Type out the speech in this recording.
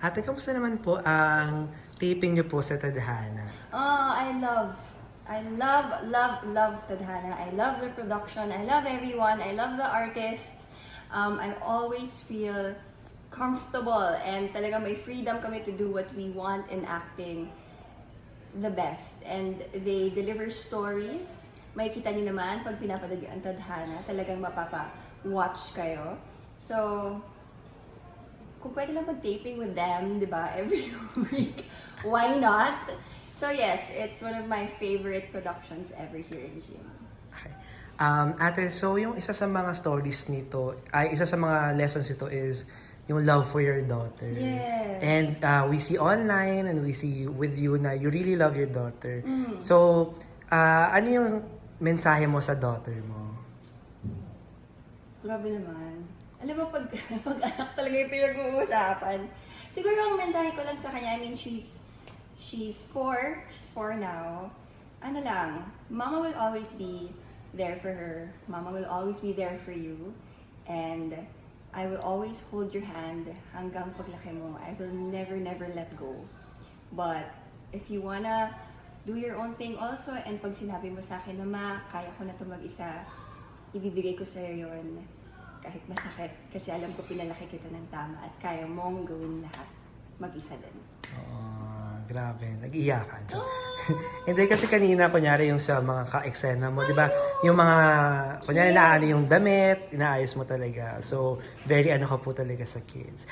Ate, kamusta naman po ang taping niyo po sa Tadhana? Oh, I love Tadhana. I love the production. I love everyone. I love the artists. I always feel comfortable and talaga may freedom kami to do what we want in acting the best. And they deliver stories. Makikita niyo naman pag pinapanood yung ang Tadhana, talagang mapapa-watch kayo. So, kung pwede lang mag-taping with them, di ba, every week, why not? So yes, it's one of my favorite productions ever here in GMA. Okay. Ate, so yung isa sa mga stories nito, isa sa mga lessons nito is yung love for your daughter. Yes. And we see online and we see with you na you really love your daughter. So, ano yung mensahe mo sa daughter mo? Grabe naman. Alam mo, pag anak talaga yung pinag-uusapan. Siguro ang mensahe ko lang sa kanya, I mean, she's 4. She's 4 now. Ano lang, Mama will always be there for her. Mama will always be there for you. And I will always hold your hand hanggang paglaki mo. I will never let go. But if you wanna do your own thing also, and pag sinabi mo sa akin na, Ma, kaya ko na ito mag-isa, ibibigay ko sa'yo yun. Kahit masakit, kasi alam ko pinalaki kita ng tama at kaya mong gawin lahat mag-isa din. Grabe, nag-iyakan. So, hindi kasi kanina, kunyari yung sa mga ka-eksena mo, di ba? Yung mga, kunyari naano yung damit, inaayos mo talaga. So, very ano ka po talaga sa kids.